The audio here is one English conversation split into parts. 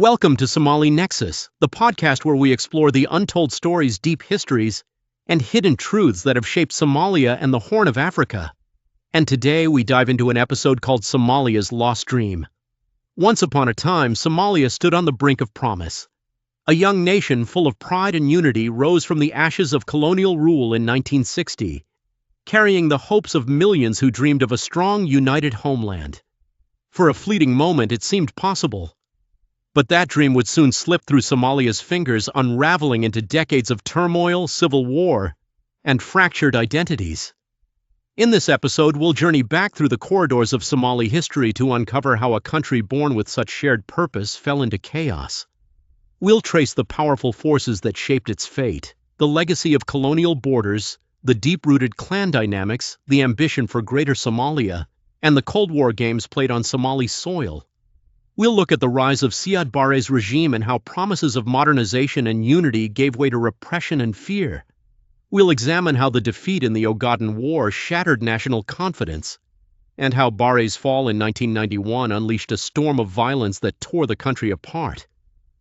Welcome to Somali Nexus, the podcast where we explore the untold stories, deep histories, and hidden truths that have shaped Somalia and the Horn of Africa. And today we dive into an episode called Somalia's Lost Dream. Once upon a time, Somalia stood on the brink of promise. A young nation full of pride and unity rose from the ashes of colonial rule in 1960, carrying the hopes of millions who dreamed of a strong, united homeland. For a fleeting moment, it seemed possible. But that dream would soon slip through Somalia's fingers, unraveling into decades of turmoil, civil war, and fractured identities. In this episode, we'll journey back through the corridors of Somali history to uncover how a country born with such shared purpose fell into chaos. We'll trace the powerful forces that shaped its fate, the legacy of colonial borders, the deep-rooted clan dynamics, the ambition for Greater Somalia, and the Cold War games played on Somali soil. We'll look at the rise of Siad Barre's regime and how promises of modernization and unity gave way to repression and fear. We'll examine how the defeat in the Ogaden War shattered national confidence, and how Barre's fall in 1991 unleashed a storm of violence that tore the country apart.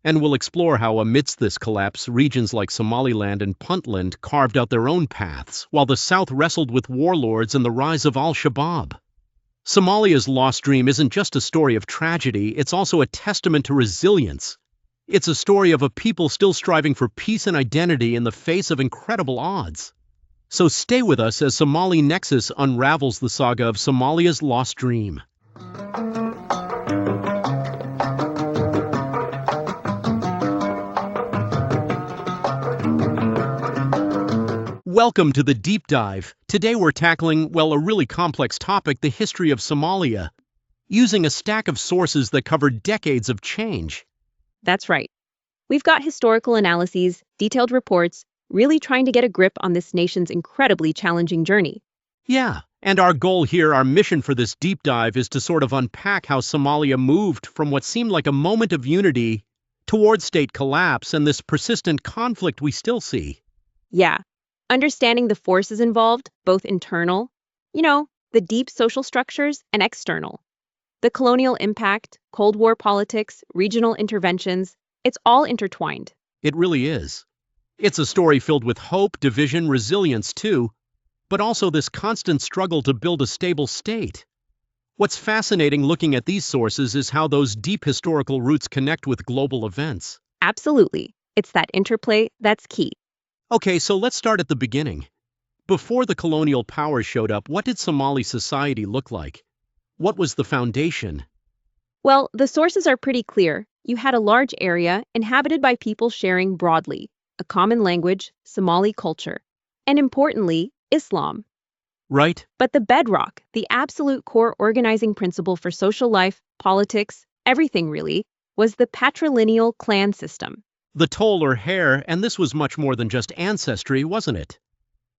And we'll explore how amidst this collapse, regions like Somaliland and Puntland carved out their own paths, while the South wrestled with warlords and the rise of Al-Shabaab. Somalia's lost dream isn't just a story of tragedy, it's also a testament to resilience. It's a story of a people still striving for peace and identity in the face of incredible odds. So stay with us as Somali Nexus unravels the saga of Somalia's lost dream. Welcome to the Deep Dive. Today we're tackling, a really complex topic, the history of Somalia, using a stack of sources that cover decades of change. That's right. We've got historical analyses, detailed reports, really trying to get a grip on this nation's incredibly challenging journey. Yeah, and our goal here, our mission for this deep dive is to sort of unpack how Somalia moved from what seemed like a moment of unity towards state collapse and this persistent conflict we still see. Yeah. Understanding the forces involved, both internal, the deep social structures, and external. The colonial impact, Cold War politics, regional interventions, it's all intertwined. It really is. It's a story filled with hope, division, resilience too, but also this constant struggle to build a stable state. What's fascinating looking at these sources is how those deep historical roots connect with global events. Absolutely. It's that interplay that's key. Okay, so let's start at the beginning. Before the colonial powers showed up, what did Somali society look like? What was the foundation? Well, the sources are pretty clear. You had a large area inhabited by people sharing broadly a common language, Somali culture, and importantly, Islam. Right. But the bedrock, the absolute core organizing principle for social life, politics, everything really, was the patrilineal clan system. The toll or hair, and this was much more than just ancestry, wasn't it?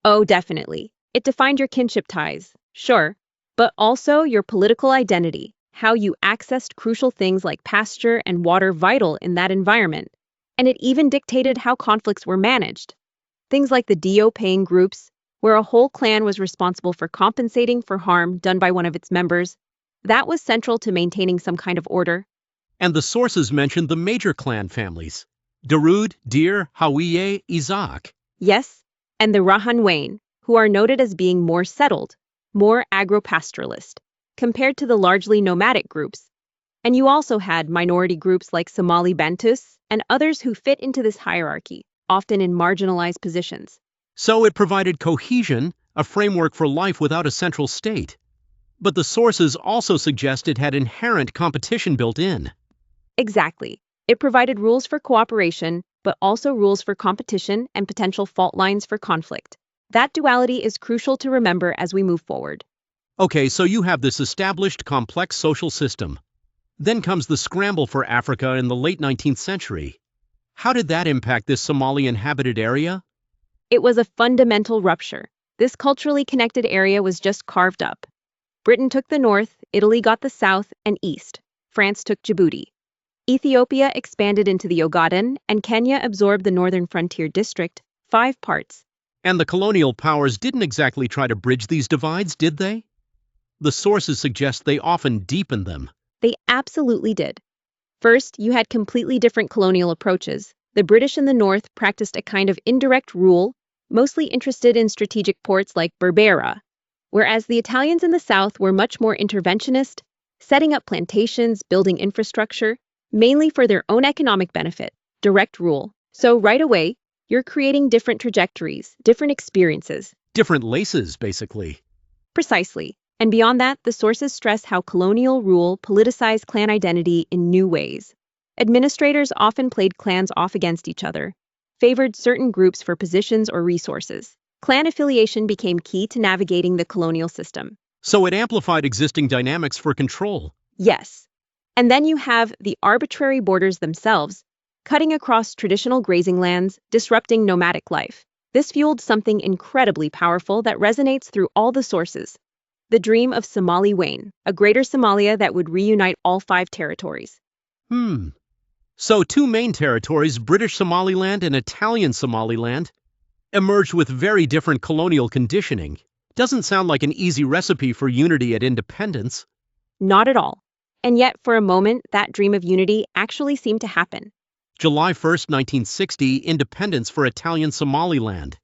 Oh, definitely. It defined your kinship ties, sure, but also your political identity, how you accessed crucial things like pasture and water vital in that environment. And it even dictated how conflicts were managed. Things like the Dio-paying groups, where a whole clan was responsible for compensating for harm done by one of its members, that was central to maintaining some kind of order. And the sources mentioned the major clan families. Darude, Dir, Hawiye, Isaac. Yes, and the Rahanwain, who are noted as being more settled, more agro-pastoralist, compared to the largely nomadic groups. And you also had minority groups like Somali Bantus and others who fit into this hierarchy, often in marginalized positions. So it provided cohesion, a framework for life without a central state. But the sources also suggest it had inherent competition built in. Exactly. It provided rules for cooperation, but also rules for competition and potential fault lines for conflict. That duality is crucial to remember as we move forward. Okay, so you have this established, complex social system. Then comes the scramble for Africa in the late 19th century. How did that impact this Somali-inhabited area? It was a fundamental rupture. This culturally connected area was just carved up. Britain took the north, Italy got the south and east. France took Djibouti. Ethiopia expanded into the Ogaden, and Kenya absorbed the northern frontier district, 5 parts. And the colonial powers didn't exactly try to bridge these divides, did they? The sources suggest they often deepened them. They absolutely did. First, you had completely different colonial approaches. The British in the north practiced a kind of indirect rule, mostly interested in strategic ports like Berbera, whereas the Italians in the south were much more interventionist, setting up plantations, building infrastructure, mainly for their own economic benefit, direct rule. So right away, you're creating different trajectories, different experiences. Different laces, basically. Precisely. And beyond that, the sources stress how colonial rule politicized clan identity in new ways. Administrators often played clans off against each other, favored certain groups for positions or resources. Clan affiliation became key to navigating the colonial system. So it amplified existing dynamics for control. Yes. And then you have the arbitrary borders themselves, cutting across traditional grazing lands, disrupting nomadic life. This fueled something incredibly powerful that resonates through all the sources. The dream of Somali Wayne, a greater Somalia that would reunite all 5 territories. So 2 main territories, British Somaliland and Italian Somaliland, emerged with very different colonial conditioning. Doesn't sound like an easy recipe for unity at independence. Not at all. And yet, for a moment, that dream of unity actually seemed to happen. July 1st, 1960, independence for Italian Somaliland.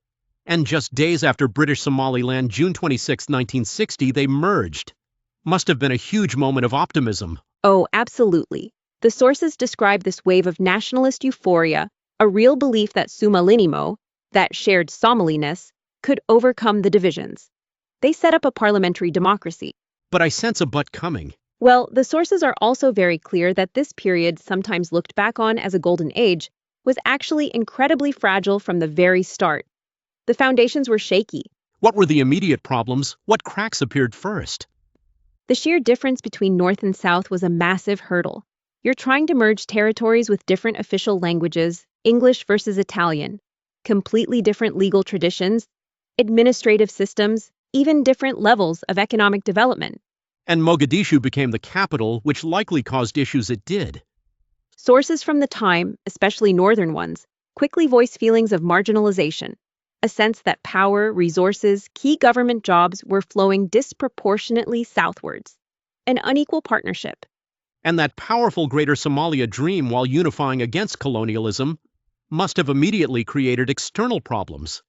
And just days after British Somaliland, June 26, 1960, they merged. Must have been a huge moment of optimism. Oh, absolutely. The sources describe this wave of nationalist euphoria, a real belief that Sumalinimo, that shared Somaliness, could overcome the divisions. They set up a parliamentary democracy. But I sense a but coming. Well, the sources are also very clear that this period, sometimes looked back on as a golden age, was actually incredibly fragile from the very start. The foundations were shaky. What were the immediate problems? What cracks appeared first? The sheer difference between North and South was a massive hurdle. You're trying to merge territories with different official languages, English versus Italian, completely different legal traditions, administrative systems, even different levels of economic development. And Mogadishu became the capital, which likely caused issues it did. Sources from the time, especially northern ones, quickly voice feelings of marginalization, a sense that power, resources, key government jobs were flowing disproportionately southwards. An unequal partnership. And that powerful Greater Somalia dream, while unifying against colonialism, must have immediately created external problems.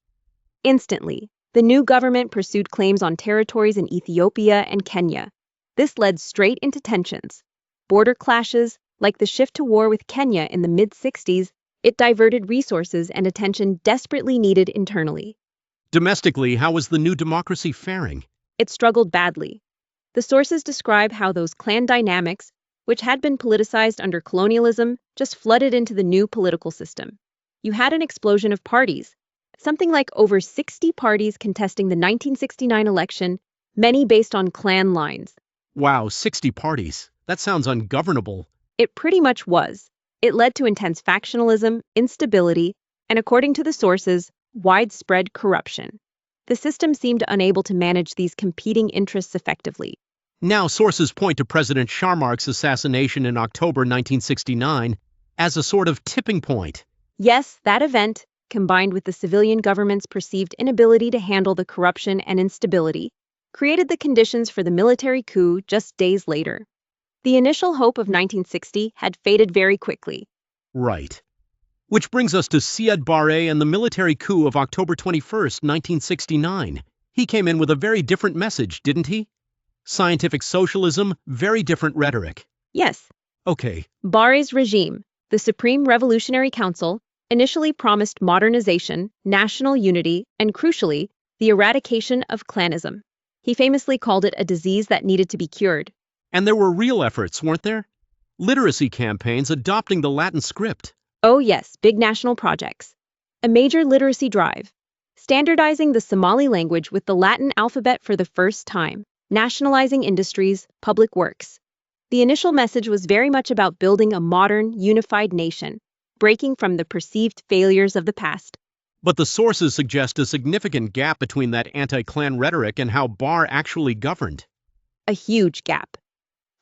Instantly, the new government pursued claims on territories in Ethiopia and Kenya. This led straight into tensions. Border clashes, like the shift to war with Kenya in the mid-60s, it diverted resources and attention desperately needed internally. Domestically, how was the new democracy faring? It struggled badly. The sources describe how those clan dynamics, which had been politicized under colonialism, just flooded into the new political system. You had an explosion of parties, something like over 60 parties contesting the 1969 election, many based on clan lines. Wow, 60 parties. That sounds ungovernable. It pretty much was. It led to intense factionalism, instability, and according to the sources, widespread corruption. The system seemed unable to manage these competing interests effectively. Now, sources point to President Sharmarke's assassination in October 1969 as a sort of tipping point. Yes, that event, combined with the civilian government's perceived inability to handle the corruption and instability, created the conditions for the military coup just days later. The initial hope of 1960 had faded very quickly. Right. Which brings us to Siad Barre and the military coup of October 21st, 1969. He came in with a very different message, didn't he? Scientific socialism, very different rhetoric. Yes. Okay. Barre's regime, the Supreme Revolutionary Council, initially promised modernization, national unity, and crucially, the eradication of clanism. He famously called it a disease that needed to be cured. And there were real efforts, weren't there? Literacy campaigns adopting the Latin script. Oh yes, big national projects. A major literacy drive. Standardizing the Somali language with the Latin alphabet for the first time. Nationalizing industries, public works. The initial message was very much about building a modern, unified nation, breaking from the perceived failures of the past. But the sources suggest a significant gap between that anti-clan rhetoric and how Barre actually governed. A huge gap.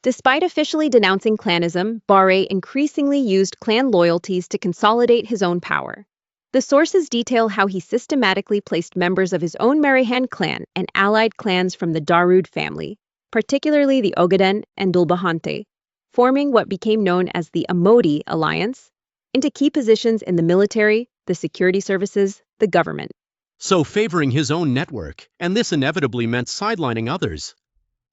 Despite officially denouncing clanism, Barre increasingly used clan loyalties to consolidate his own power. The sources detail how he systematically placed members of his own Merihan clan and allied clans from the Darood family, particularly the Ogaden and Dulbahante, forming what became known as the Amodi Alliance, into key positions in the military, the security services, the government. So favoring his own network, and this inevitably meant sidelining others.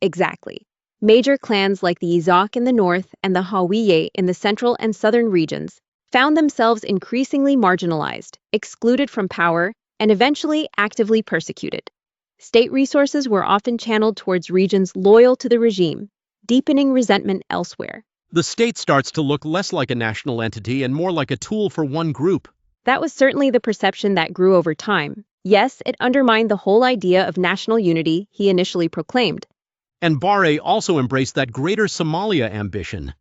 Exactly. Major clans like the Izak in the north and the Hawiye in the central and southern regions found themselves increasingly marginalized, excluded from power, and eventually actively persecuted. State resources were often channeled towards regions loyal to the regime, deepening resentment elsewhere. The state starts to look less like a national entity and more like a tool for one group. That was certainly the perception that grew over time. Yes, it undermined the whole idea of national unity he initially proclaimed. And Barre also embraced that greater Somalia ambition,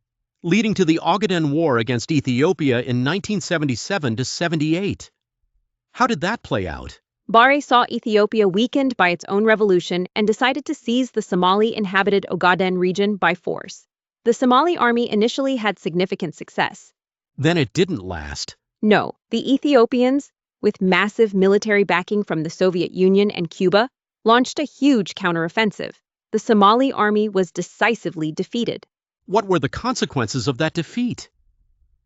leading to the Ogaden War against Ethiopia in 1977 to 78. How did that play out? Barre saw Ethiopia weakened by its own revolution and decided to seize the Somali-inhabited Ogaden region by force. The Somali army initially had significant success. Then it didn't last. No, the Ethiopians, with massive military backing from the Soviet Union and Cuba, launched a huge counteroffensive. The Somali army was decisively defeated. What were the consequences of that defeat?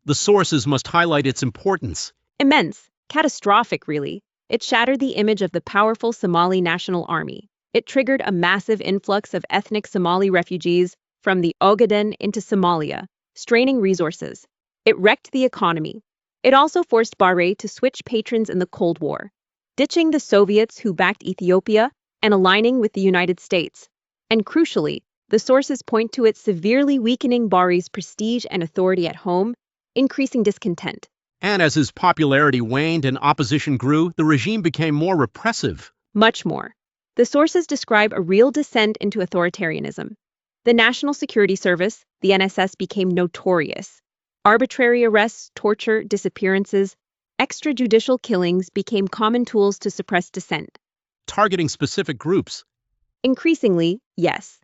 The sources must highlight its importance. Immense, catastrophic really. It shattered the image of the powerful Somali National Army. It triggered a massive influx of ethnic Somali refugees from the Ogaden into Somalia, straining resources. It wrecked the economy. It also forced Barre to switch patrons in the Cold War, ditching the Soviets who backed Ethiopia and aligning with the United States. And crucially, the sources point to it severely weakening Barre's prestige and authority at home, increasing discontent. And as his popularity waned and opposition grew, the regime became more repressive. Much more. The sources describe a real descent into authoritarianism. The National Security Service, the NSS, became notorious. Arbitrary arrests, torture, disappearances, extrajudicial killings became common tools to suppress dissent. Targeting specific groups. Increasingly, yes.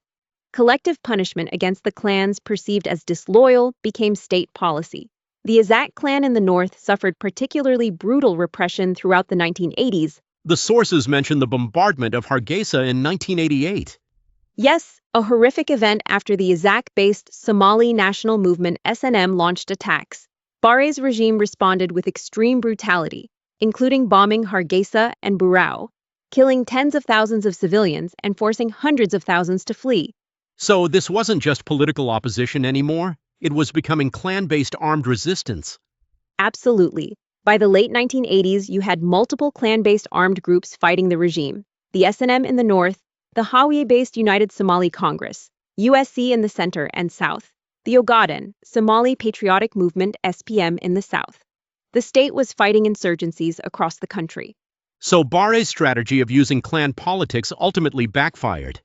Collective punishment against the clans perceived as disloyal became state policy. The Izak clan in the north suffered particularly brutal repression throughout the 1980s. The sources mention the bombardment of Hargeisa in 1988. Yes, a horrific event after the Izak-based Somali National Movement (SNM) launched attacks. Barre's regime responded with extreme brutality, including bombing Hargeisa and Burao, killing tens of thousands of civilians and forcing hundreds of thousands to flee. So this wasn't just political opposition anymore. It was becoming clan-based armed resistance. Absolutely. By the late 1980s, you had multiple clan-based armed groups fighting the regime. The SNM in the north, the Hawiye-based United Somali Congress, USC in the center and south, the Ogaden, Somali Patriotic Movement SPM in the south. The state was fighting insurgencies across the country. So Barre's strategy of using clan politics ultimately backfired,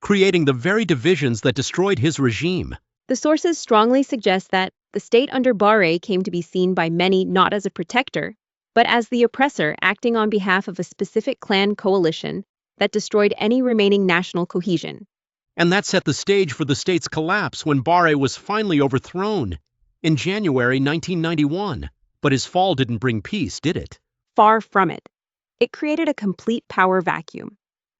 creating the very divisions that destroyed his regime. The sources strongly suggest that the state under Barre came to be seen by many not as a protector, but as the oppressor acting on behalf of a specific clan coalition that destroyed any remaining national cohesion. And that set the stage for the state's collapse when Barre was finally overthrown in January 1991. But his fall didn't bring peace, did it? Far from it. It created a complete power vacuum.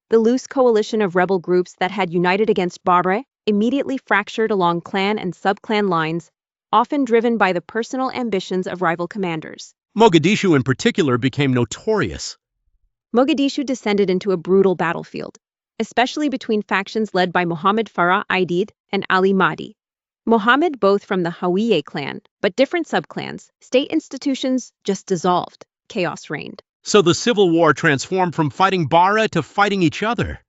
The loose coalition of rebel groups that had united against Barre immediately fractured along clan and sub-clan lines, often driven by the personal ambitions of rival commanders. Mogadishu in particular became notorious. Mogadishu descended into a brutal battlefield, especially between factions led by Mohammed Farah Aidid and Ali Mahdi. Mohammed, both from the Hawiye clan, but different sub-clans, state institutions just dissolved. Chaos reigned. So the civil war transformed from fighting Barre to fighting each other.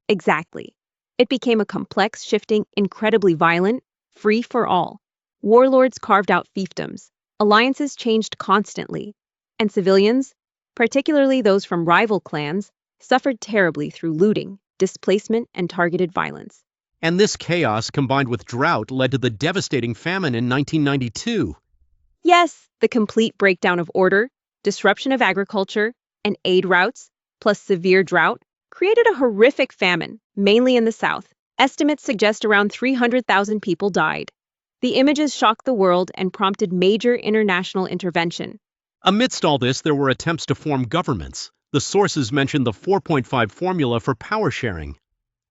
Exactly. It became a complex, shifting, incredibly violent, free for all. Warlords carved out fiefdoms. Alliances changed constantly. And civilians, particularly those from rival clans, suffered terribly through looting, displacement, and targeted violence. And this chaos, combined with drought, led to the devastating famine in 1992. Yes, the complete breakdown of order, disruption of agriculture, and aid routes, plus severe drought, created a horrific famine, mainly in the south. Estimates suggest around 300,000 people died. The images shocked the world and prompted major international intervention. Amidst all this, there were attempts to form governments. The sources mentioned the 4.5 formula for power sharing.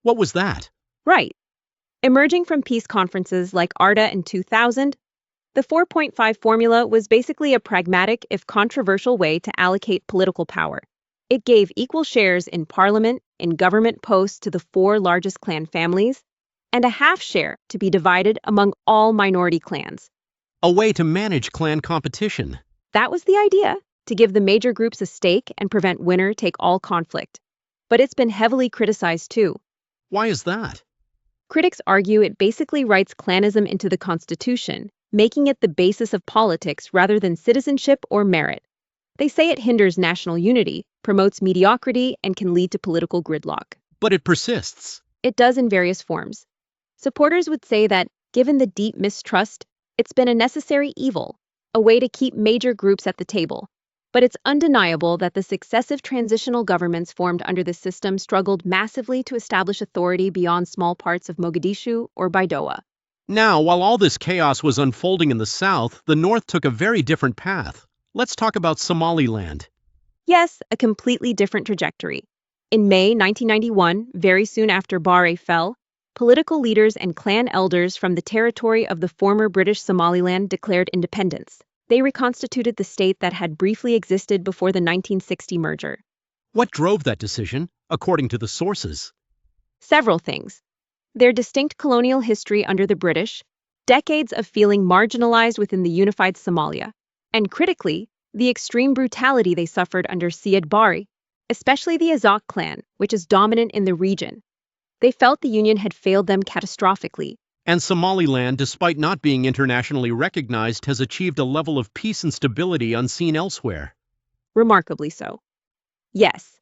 What was that? Right. Emerging from peace conferences like ARDA in 2000, the 4.5 formula was basically a pragmatic, if controversial, way to allocate political power. It gave equal shares in parliament, in government posts to the four largest clan families, and a half share to be divided among all minority clans. A way to manage clan competition. That was the idea, to give the major groups a stake and prevent winner-take-all conflict. But it's been heavily criticized too. Why is that? Critics argue it basically writes clanism into the constitution, making it the basis of politics rather than citizenship or merit. They say it hinders national unity, promotes mediocrity, and can lead to political gridlock. But it persists. It does in various forms. Supporters would say that, given the deep mistrust, it's been a necessary evil, a way to keep major groups at the table. But it's undeniable that the successive transitional governments formed under this system struggled massively to establish authority beyond small parts of Mogadishu or Baidoa. Now, while all this chaos was unfolding in the south, the north took a very different path. Let's talk about Somaliland. Yes, a completely different trajectory. In May 1991, very soon after Barre fell, political leaders and clan elders from the territory of the former British Somaliland declared independence. They reconstituted the state that had briefly existed before the 1960 merger. What drove that decision, according to the sources? Several things. Their distinct colonial history under the British, decades of feeling marginalized within the unified Somalia, and critically, the extreme brutality they suffered under Siad Barre, especially the Azak clan, which is dominant in the region. They felt the Union had failed them catastrophically. And Somaliland, despite not being internationally recognized, has achieved a level of peace and stability unseen elsewhere. Remarkably so. Yes.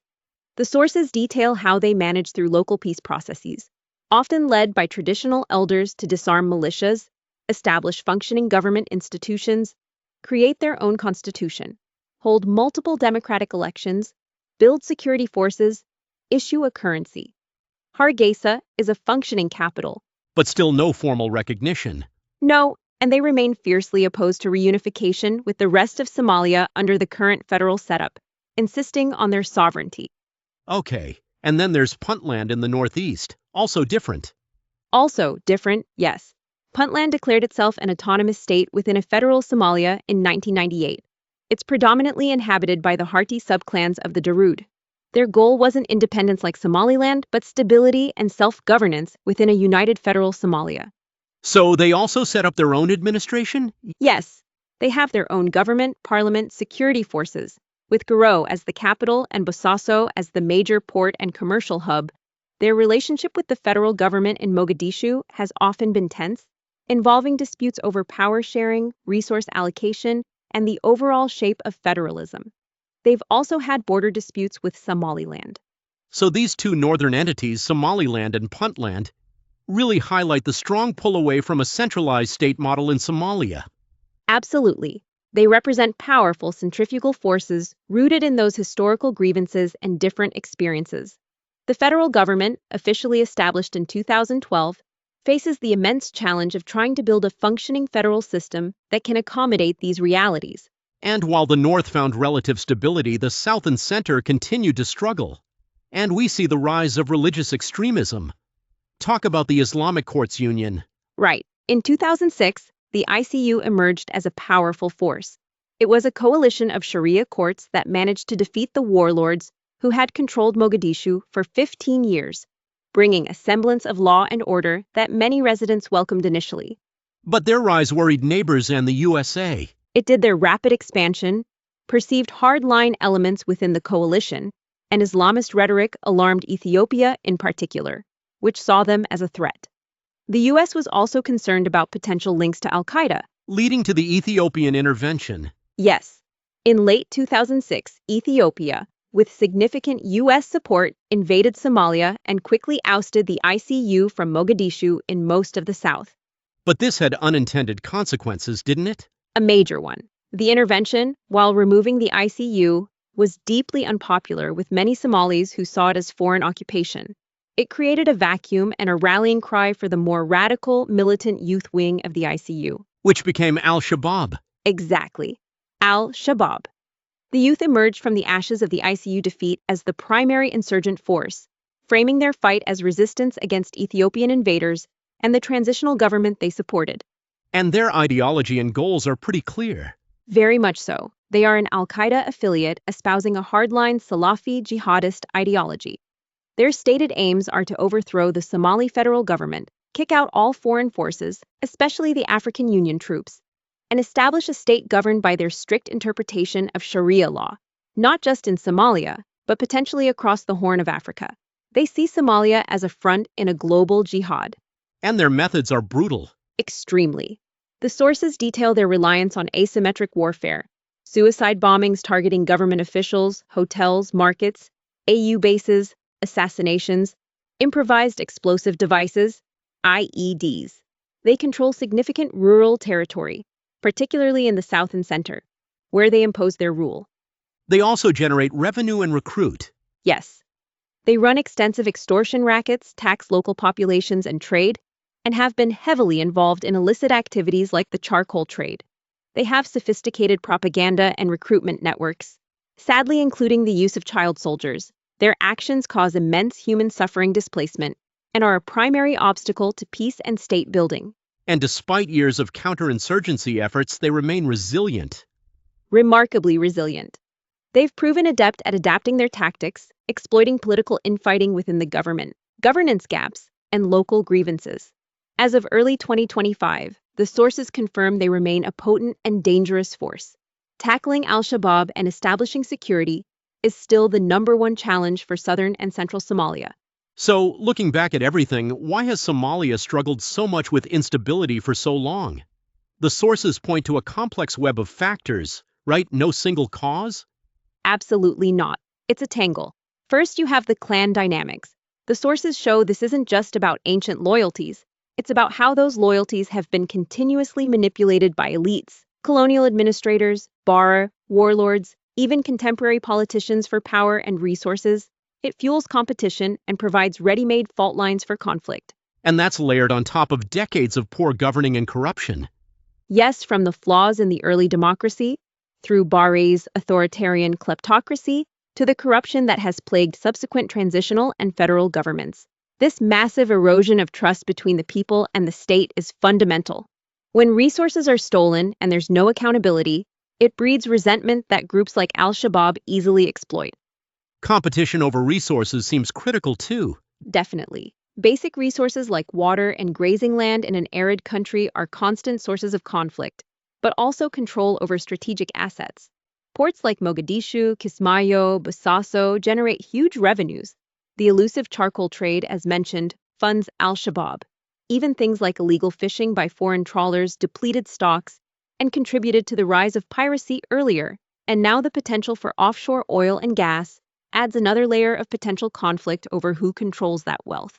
The sources detail how they managed through local peace processes, often led by traditional elders to disarm militias, establish functioning government institutions, create their own constitution, hold multiple democratic elections, build security forces, issue a currency. Hargeisa is a functioning capital. But still no formal recognition. No, and they remain fiercely opposed to reunification with the rest of Somalia under the current federal setup, insisting on their sovereignty. Okay, and then there's Puntland in the northeast, also different. Also different, yes. Puntland declared itself an autonomous state within a federal Somalia in 1998. It's predominantly inhabited by the Harti subclans of the Darude. Their goal wasn't independence like Somaliland, but stability and self-governance within a united federal Somalia. So they also set up their own administration? Yes, they have their own government, parliament, security forces, with Garo as the capital and Bosaso as the major port and commercial hub. Their relationship with the federal government in Mogadishu has often been tense, involving disputes over power sharing, resource allocation, and the overall shape of federalism. They've also had border disputes with Somaliland. So these two northern entities, Somaliland and Puntland, really highlight the strong pull away from a centralized state model in Somalia. Absolutely. They represent powerful centrifugal forces rooted in those historical grievances and different experiences. The federal government, officially established in 2012, faces the immense challenge of trying to build a functioning federal system that can accommodate these realities. And while the north found relative stability, the south and center continued to struggle. And we see the rise of religious extremism. Talk about the Islamic Courts Union. Right. In 2006, the ICU emerged as a powerful force. It was a coalition of Sharia courts that managed to defeat the warlords who had controlled Mogadishu for 15 years, bringing a semblance of law and order that many residents welcomed initially. But their rise worried neighbors and the USA. It did their rapid expansion, perceived hard-line elements within the coalition, and Islamist rhetoric alarmed Ethiopia in particular, which saw them as a threat. The U.S. was also concerned about potential links to al-Qaeda, leading to the Ethiopian intervention. Yes. In late 2006, Ethiopia, with significant U.S. support, invaded Somalia and quickly ousted the ICU from Mogadishu in most of the south. But this had unintended consequences, didn't it? A major one. The intervention, while removing the ICU, was deeply unpopular with many Somalis who saw it as foreign occupation. It created a vacuum and a rallying cry for the more radical, militant youth wing of the ICU. Which became Al-Shabaab. Exactly. Al-Shabaab. The youth emerged from the ashes of the ICU defeat as the primary insurgent force, framing their fight as resistance against Ethiopian invaders and the transitional government they supported. And their ideology and goals are pretty clear. Very much so. They are an al-Qaeda affiliate espousing a hardline Salafi jihadist ideology. Their stated aims are to overthrow the Somali federal government, kick out all foreign forces, especially the African Union troops, and establish a state governed by their strict interpretation of Sharia law, not just in Somalia, but potentially across the Horn of Africa. They see Somalia as a front in a global jihad. And their methods are brutal. Extremely. The sources detail their reliance on asymmetric warfare, suicide bombings targeting government officials, hotels, markets, AU bases, assassinations, improvised explosive devices, IEDs. They control significant rural territory, particularly in the south and center, where they impose their rule. They also generate revenue and recruit. Yes. They run extensive extortion rackets, tax local populations and trade, and have been heavily involved in illicit activities like the charcoal trade. They have sophisticated propaganda and recruitment networks, sadly including the use of child soldiers. Their actions cause immense human suffering displacement and are a primary obstacle to peace and state building. And despite years of counterinsurgency efforts, they remain resilient. Remarkably resilient. They've proven adept at adapting their tactics, exploiting political infighting within the government, governance gaps, and local grievances. As of early 2025, the sources confirm they remain a potent and dangerous force. Tackling Al-Shabaab and establishing security is still the #1 challenge for southern and central Somalia. So, looking back at everything, why has Somalia struggled so much with instability for so long? The sources point to a complex web of factors, right? No single cause? Absolutely not. It's a tangle. First, you have the clan dynamics. The sources show this isn't just about ancient loyalties. It's about how those loyalties have been continuously manipulated by elites, colonial administrators, Barre, warlords, even contemporary politicians for power and resources. It fuels competition and provides ready-made fault lines for conflict. And that's layered on top of decades of poor governing and corruption. Yes, from the flaws in the early democracy, through Barre's authoritarian kleptocracy, to the corruption that has plagued subsequent transitional and federal governments. This massive erosion of trust between the people and the state is fundamental. When resources are stolen and there's no accountability, it breeds resentment that groups like Al-Shabaab easily exploit. Competition over resources seems critical too. Definitely. Basic resources like water and grazing land in an arid country are constant sources of conflict, but also control over strategic assets. Ports like Mogadishu, Kismayo, Bosaso generate huge revenues. The elusive charcoal trade, as mentioned, funds Al-Shabaab. Even things like illegal fishing by foreign trawlers depleted stocks and contributed to the rise of piracy earlier, and now the potential for offshore oil and gas adds another layer of potential conflict over who controls that wealth.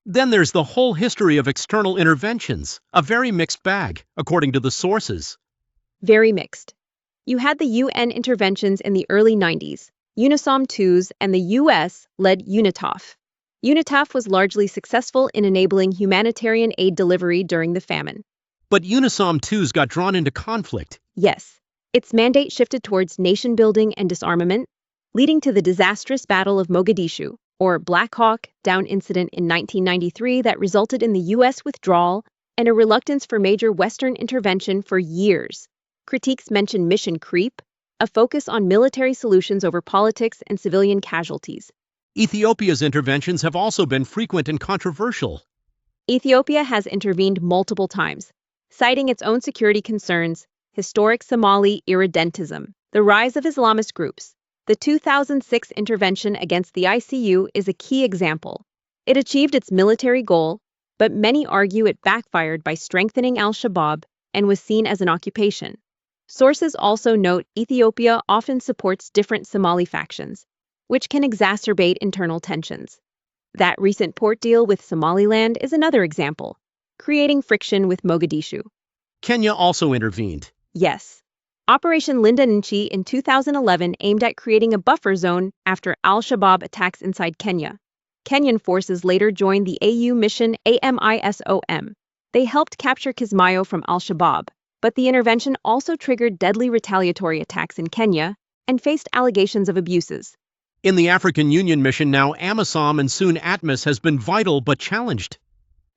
Then there's the whole history of external interventions, a very mixed bag, according to the sources. Very mixed. You had the UN interventions in the early 90s, UNISOM IIs, and the US-led UNITAF. UNITAF was largely successful in enabling humanitarian aid delivery during the famine. But UNISOM IIs got drawn into conflict. Yes, its mandate shifted towards nation-building and disarmament, leading to the disastrous Battle of Mogadishu, or Black Hawk Down incident in 1993 that resulted in the US withdrawal and a reluctance for major Western intervention for years. Critiques mention mission creep, a focus on military solutions over politics and civilian casualties. Ethiopia's interventions have also been frequent and controversial. Ethiopia has intervened multiple times, citing its own security concerns, historic Somali irredentism, the rise of Islamist groups. The 2006 intervention against the ICU is a key example. It achieved its military goal, but many argue it backfired by strengthening Al-Shabaab and was seen as an occupation. Sources also note Ethiopia often supports different Somali factions, which can exacerbate internal tensions. That recent port deal with Somaliland is another example, creating friction with Mogadishu. Kenya also intervened. Yes. Operation Linda-Nchi in 2011 aimed at creating a buffer zone after Al-Shabaab attacks inside Kenya. Kenyan forces later joined the AU mission AMISOM. They helped capture Kismayo from Al-Shabaab, but the intervention also triggered deadly retaliatory attacks in Kenya and faced allegations of abuses. In the African Union mission now, AMISOM and soon ATMIS has been vital but challenged.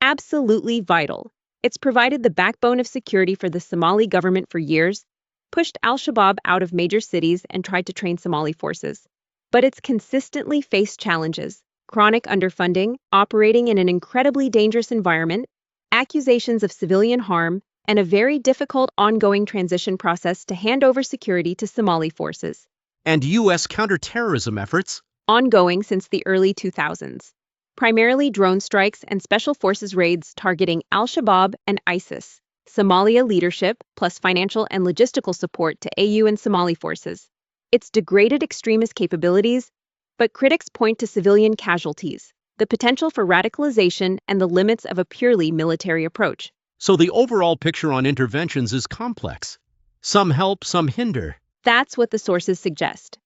Absolutely vital. It's provided the backbone of security for the Somali government for years, pushed Al-Shabaab out of major cities, and tried to train Somali forces. But it's consistently faced challenges: chronic underfunding, operating in an incredibly dangerous environment, accusations of civilian harm, and a very difficult ongoing transition process to hand over security to Somali forces, And U.S. counterterrorism efforts? ongoing since the early 2000s. Primarily drone strikes and special forces raids targeting Al-Shabaab and ISIS, Somalia leadership, plus financial and logistical support to AU and Somali forces. It's degraded extremist capabilities, but critics point to civilian casualties, the potential for radicalization, and the limits of a purely military approach. So the overall picture on interventions is complex. Some help, some hinder. That's what the sources suggest.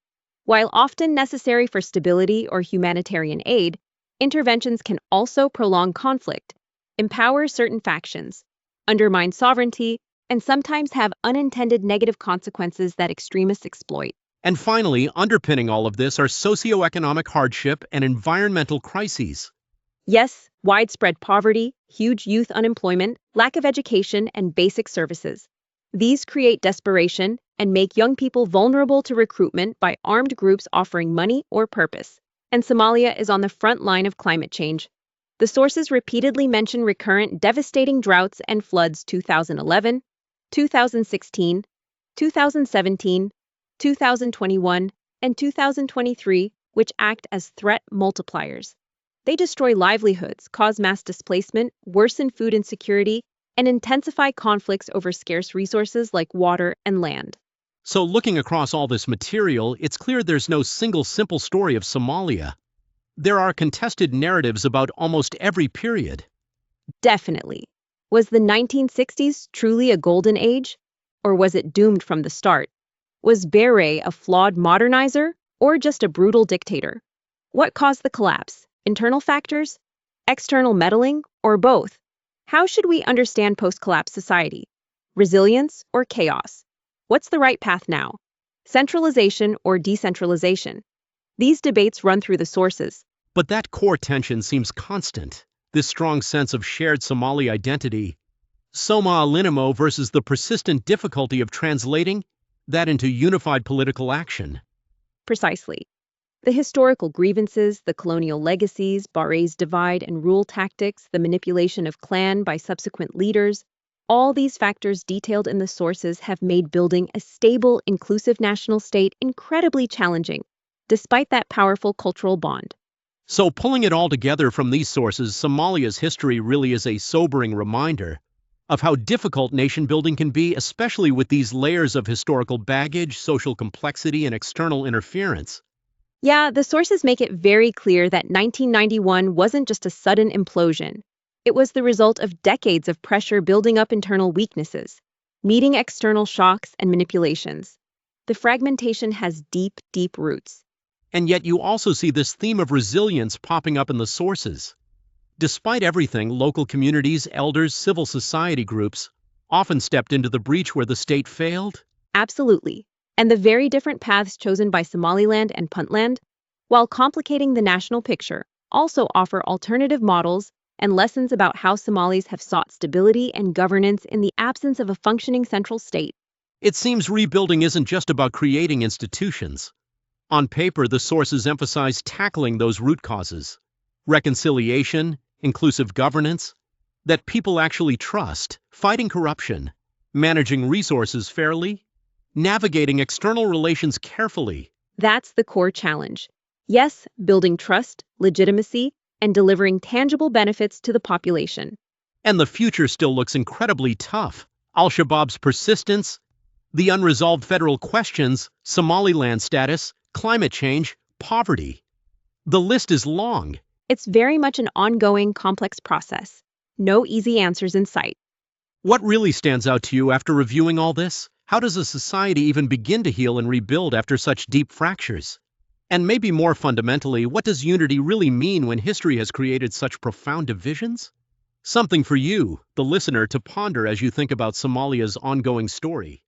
While often necessary for stability or humanitarian aid, interventions can also prolong conflict, empower certain factions, undermine sovereignty, and sometimes have unintended negative consequences that extremists exploit. And finally, underpinning all of this are socioeconomic hardship and environmental crises. Yes, widespread poverty, huge youth unemployment, lack of education, and basic services. These create desperation and make young people vulnerable to recruitment by armed groups offering money or purpose. And Somalia is on the front line of climate change. The sources repeatedly mention recurrent devastating droughts and floods: 2011, 2016, 2017, 2021, and 2023, which act as threat multipliers. They destroy livelihoods, cause mass displacement, worsen food insecurity, and intensify conflicts over scarce resources like water and land. So looking across all this material, it's clear there's no single simple story of Somalia. There are contested narratives about almost every period. Definitely. Was the 1960s truly a golden age? Or was it doomed from the start? Was Barre a flawed modernizer, or just a brutal dictator? What caused the collapse? Internal factors? External meddling? Or both? How should we understand post-collapse society? Resilience or chaos? What's the right path now? Centralization or decentralization? These debates run through the sources. But that core tension seems constant, this strong sense of shared Somali identity. Somali versus the persistent difficulty of translating that into unified political action. Precisely. The historical grievances, the colonial legacies, Barre's divide and rule tactics, the manipulation of clan by subsequent leaders, all these factors detailed in the sources have made building a stable, inclusive national state incredibly challenging, despite that powerful cultural bond. So pulling it all together from these sources, Somalia's history really is a sobering reminder of how difficult nation building can be, especially with these layers of historical baggage, social complexity, and external interference. Yeah, the sources make it very clear that 1991 wasn't just a sudden implosion. It was the result of decades of pressure building up internal weaknesses, meeting external shocks and manipulations. The fragmentation has deep, deep roots. And yet you also see this theme of resilience popping up in the sources. Despite everything, local communities, elders, civil society groups often stepped into the breach where the state failed. Absolutely. And the very different paths chosen by Somaliland and Puntland, while complicating the national picture, also offer alternative models and lessons about how Somalis have sought stability and governance in the absence of a functioning central state. It seems rebuilding isn't just about creating institutions. On paper, the sources emphasize tackling those root causes: reconciliation, inclusive governance, that people actually trust, fighting corruption, managing resources fairly, navigating external relations carefully. That's the core challenge. Yes, building trust, legitimacy, and delivering tangible benefits to the population. And the future still looks incredibly tough. Al-Shabaab's persistence, the unresolved federal questions, Somaliland status, climate change, poverty. The list is long. It's very much an ongoing, complex process. No easy answers in sight. What really stands out to you after reviewing all this? How does a society even begin to heal and rebuild after such deep fractures? And maybe more fundamentally, what does unity really mean when history has created such profound divisions? Something for you, the listener, to ponder as you think about Somalia's ongoing story.